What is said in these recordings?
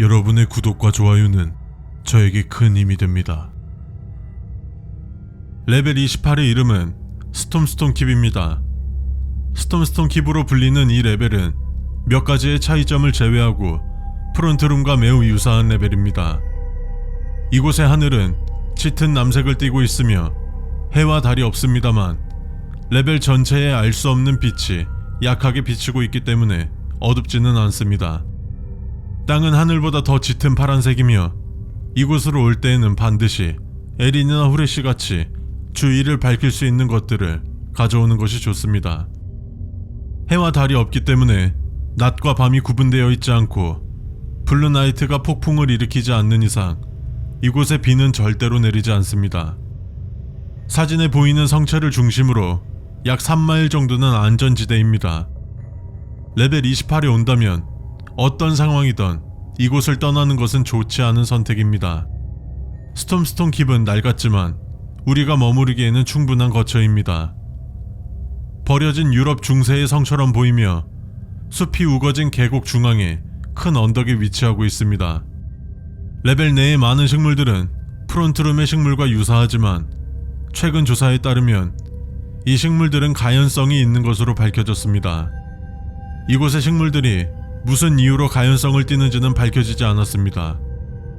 여러분의 구독과 좋아요는 저에게 큰 힘이 됩니다. 레벨 28의 이름은 스톰스톤킵입니다. 스톰스톤킵으로 불리는 이 레벨은 몇 가지의 차이점을 제외하고 프론트룸과 매우 유사한 레벨입니다. 이곳의 하늘은 짙은 남색을 띠고 있으며 해와 달이 없습니다만 레벨 전체에 알 수 없는 빛이 약하게 비치고 있기 때문에 어둡지는 않습니다. 땅은 하늘보다 더 짙은 파란색이며 이곳으로 올 때에는 반드시 에린이나 후레쉬 같이 주위를 밝힐 수 있는 것들을 가져오는 것이 좋습니다. 해와 달이 없기 때문에 낮과 밤이 구분되어 있지 않고 블루나이트가 폭풍을 일으키지 않는 이상 이곳에 비는 절대로 내리지 않습니다. 사진에 보이는 성체를 중심으로 약 3마일 정도는 안전지대입니다. 레벨 28에 온다면 어떤 상황이든 이곳을 떠나는 것은 좋지 않은 선택입니다. 스톰스톤킵은 낡았지만 우리가 머무르기에는 충분한 거처입니다. 버려진 유럽 중세의 성처럼 보이며 숲이 우거진 계곡 중앙에 큰 언덕에 위치하고 있습니다. 레벨 내의 많은 식물들은 프론트룸의 식물과 유사하지만 최근 조사에 따르면 이 식물들은 가연성이 있는 것으로 밝혀졌습니다. 이곳의 식물들이 무슨 이유로 가연성을 띠는지는 밝혀지지 않았습니다.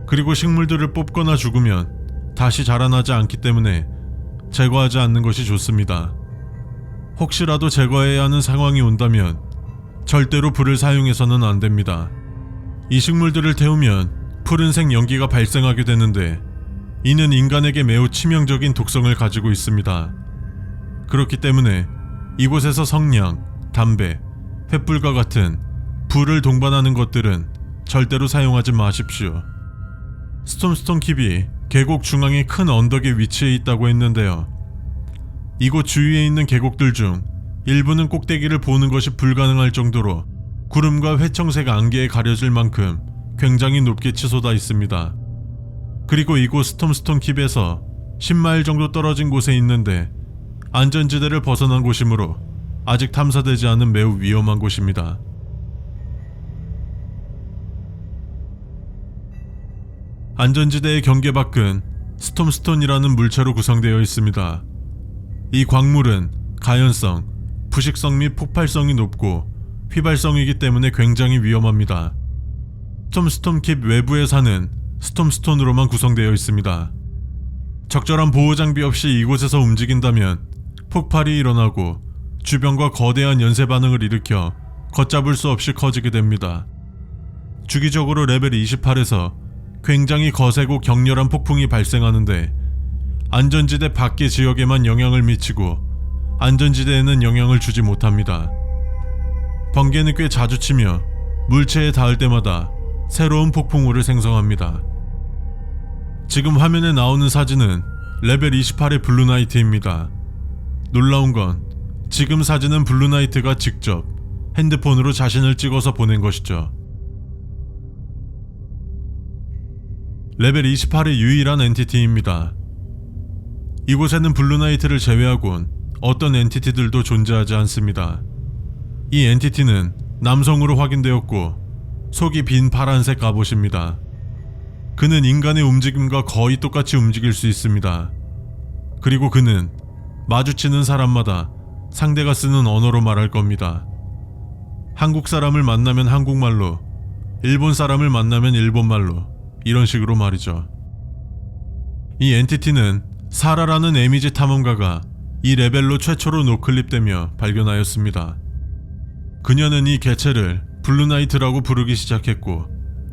그리고 식물들을 뽑거나 죽으면 다시 자라나지 않기 때문에 제거하지 않는 것이 좋습니다. 혹시라도 제거해야 하는 상황이 온다면 절대로 불을 사용해서는 안 됩니다. 이 식물들을 태우면 푸른색 연기가 발생하게 되는데 이는 인간에게 매우 치명적인 독성을 가지고 있습니다. 그렇기 때문에 이곳에서 성냥, 담배, 횃불과 같은 불을 동반하는 것들은 절대로 사용하지 마십시오. 스톰스톤킵이 계곡 중앙의 큰 언덕에 위치해 있다고 했는데요. 이곳 주위에 있는 계곡들 중 일부는 꼭대기를 보는 것이 불가능할 정도로 구름과 회청색 안개에 가려질 만큼 굉장히 높게 치솟아 있습니다. 그리고 이곳 스톰스톤킵에서 10마일 정도 떨어진 곳에 있는데 안전지대를 벗어난 곳이므로 아직 탐사되지 않은 매우 위험한 곳입니다. 안전지대의 경계 밖은 스톰스톤이라는 물체로 구성되어 있습니다. 이 광물은 가연성, 부식성 및 폭발성이 높고 휘발성이기 때문에 굉장히 위험합니다. 스톰스톤킵 외부의 산은 스톰스톤으로만 구성되어 있습니다. 적절한 보호장비 없이 이곳에서 움직인다면 폭발이 일어나고 주변과 거대한 연쇄 반응을 일으켜 걷잡을 수 없이 커지게 됩니다. 주기적으로 레벨 28에서 굉장히 거세고 격렬한 폭풍이 발생하는데 안전지대 밖의 지역에만 영향을 미치고 안전지대에는 영향을 주지 못합니다. 번개는 꽤 자주 치며 물체에 닿을 때마다 새로운 폭풍우를 생성합니다. 지금 화면에 나오는 사진은 레벨 28의 블루나이트입니다. 놀라운 건 지금 사진은 블루나이트가 직접 핸드폰으로 자신을 찍어서 보낸 것이죠. 레벨 28의 유일한 엔티티입니다. 이곳에는 블루나이트를 제외하곤 어떤 엔티티들도 존재하지 않습니다. 이 엔티티는 남성으로 확인되었고 속이 빈 파란색 갑옷입니다. 그는 인간의 움직임과 거의 똑같이 움직일 수 있습니다. 그리고 그는 마주치는 사람마다 상대가 쓰는 언어로 말할 겁니다. 한국 사람을 만나면 한국말로, 일본 사람을 만나면 일본말로, 이런 식으로 말이죠. 이 엔티티는 사라라는 에미지 탐험가가 이 레벨로 최초로 노클립되며 발견하였습니다. 그녀는 이 개체를 블루나이트라고 부르기 시작했고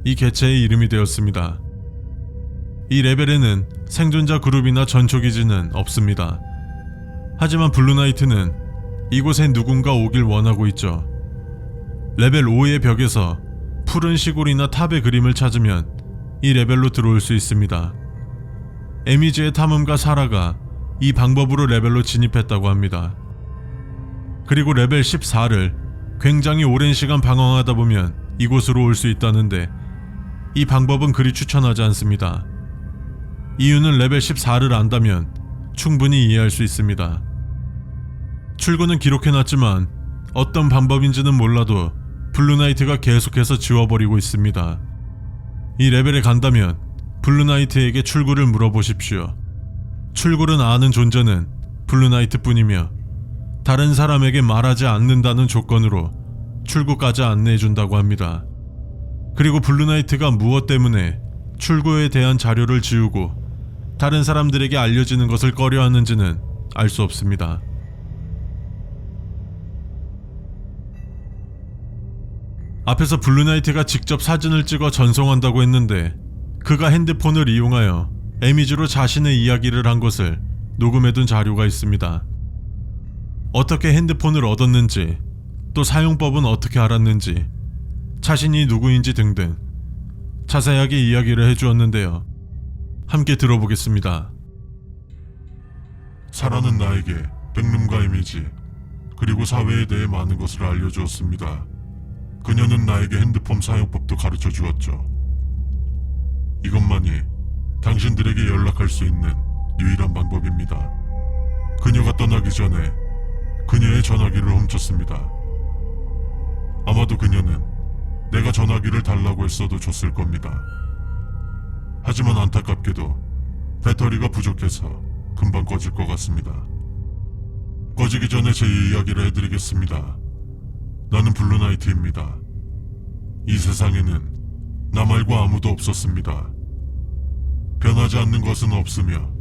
이 개체의 이름이 되었습니다. 이 레벨에는 생존자 그룹이나 전초기지는 없습니다. 하지만 블루나이트는 이곳에 누군가 오길 원하고 있죠. 레벨 5의 벽에서 푸른 시골이나 탑의 그림을 찾으면 이 레벨로 들어올 수 있습니다. 에미지의 탐험가 사라가 이 방법으로 레벨로 진입했다고 합니다. 그리고 레벨 14를 굉장히 오랜 시간 방황하다 보면 이곳으로 올 수 있다는데 이 방법은 그리 추천하지 않습니다. 이유는 레벨 14를 안다면 충분히 이해할 수 있습니다. 출구는 기록해놨지만 어떤 방법인지는 몰라도 블루나이트가 계속해서 지워버리고 있습니다. 이 레벨에 간다면 블루나이트에게 출구를 물어보십시오. 출구를 아는 존재는 블루나이트 뿐이며 다른 사람에게 말하지 않는다는 조건으로 출구까지 안내해준다고 합니다. 그리고 블루나이트가 무엇 때문에 출구에 대한 자료를 지우고 다른 사람들에게 알려지는 것을 꺼려하는지는 알 수 없습니다. 앞에서 블루나이트가 직접 사진을 찍어 전송한다고 했는데 그가 핸드폰을 이용하여 에미즈로 자신의 이야기를 한 것을 녹음해둔 자료가 있습니다. 어떻게 핸드폰을 얻었는지, 또 사용법은 어떻게 알았는지, 자신이 누구인지 등등 자세하게 이야기를 해주었는데요. 함께 들어보겠습니다. 사라는 나에게 백룸과 이미지 그리고 사회에 대해 많은 것을 알려주었습니다. 그녀는 나에게 핸드폰 사용법도 가르쳐 주었죠. 이것만이 당신들에게 연락할 수 있는 유일한 방법입니다. 그녀가 떠나기 전에 그녀의 전화기를 훔쳤습니다. 아마도 그녀는 내가 전화기를 달라고 했어도 줬을 겁니다. 하지만 안타깝게도 배터리가 부족해서 금방 꺼질 것 같습니다. 꺼지기 전에 제 이야기를 해드리겠습니다. 나는 블루나이트입니다. 이 세상에는 나 말고 아무도 없었습니다. 변하지 않는 것은 없으며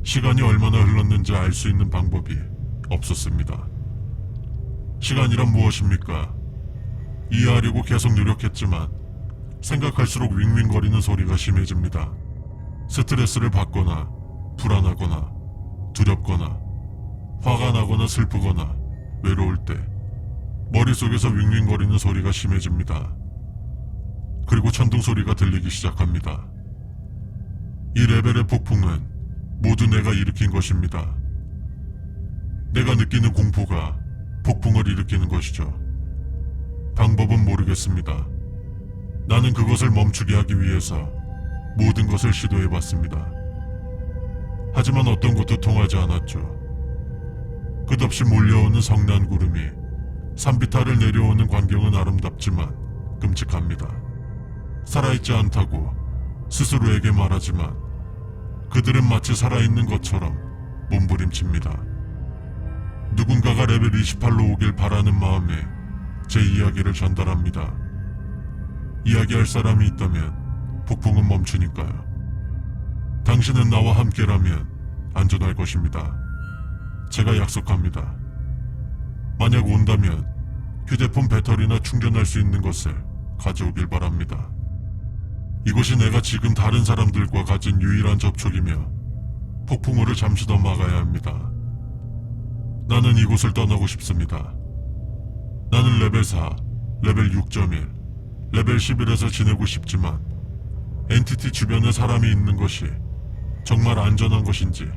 시간이 얼마나 흘렀는지 알 수 있는 방법이 없었습니다. 시간이란 무엇입니까? 이해하려고 계속 노력했지만 생각할수록 윙윙거리는 소리가 심해집니다. 스트레스를 받거나 불안하거나 두렵거나 화가 나거나 슬프거나 외로울 때 머릿속에서 윙윙거리는 소리가 심해집니다. 그리고 천둥 소리가 들리기 시작합니다. 이 레벨의 폭풍은 모두 내가 일으킨 것입니다. 내가 느끼는 공포가 폭풍을 일으키는 것이죠. 방법은 모르겠습니다. 나는 그것을 멈추게 하기 위해서 모든 것을 시도해봤습니다. 하지만 어떤 것도 통하지 않았죠. 끝없이 몰려오는 성난 구름이 산비탈을 내려오는 광경은 아름답지만 끔찍합니다. 살아있지 않다고 스스로에게 말하지만 그들은 마치 살아있는 것처럼 몸부림칩니다. 누군가가 레벨 28로 오길 바라는 마음에 제 이야기를 전달합니다. 이야기할 사람이 있다면 폭풍은 멈추니까요. 당신은 나와 함께라면 안전할 것입니다. 제가 약속합니다. 만약 온다면 휴대폰 배터리나 충전할 수 있는 것을 가져오길 바랍니다. 이곳이 내가 지금 다른 사람들과 가진 유일한 접촉이며 폭풍우를 잠시 더 막아야 합니다. 나는 이곳을 떠나고 싶습니다. 나는 레벨 4, 레벨 6.1, 레벨 11에서 지내고 싶지만 엔티티 주변에 사람이 있는 것이 정말 안전한 것인지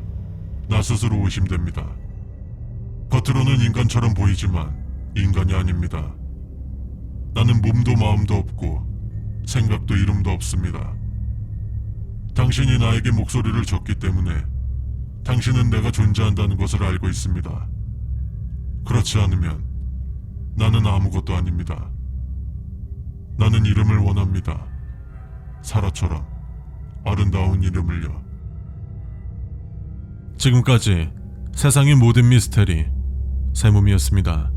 나 스스로 의심됩니다. 겉으로는 인간처럼 보이지만 인간이 아닙니다. 나는 몸도 마음도 없고 생각도 이름도 없습니다. 당신이 나에게 목소리를 줬기 때문에 당신은 내가 존재한다는 것을 알고 있습니다. 그렇지 않으면 나는 아무것도 아닙니다. 나는 이름을 원합니다. 사라처럼 아름다운 이름을요. 지금까지 세상의 모든 미스테리 세몸이었습니다.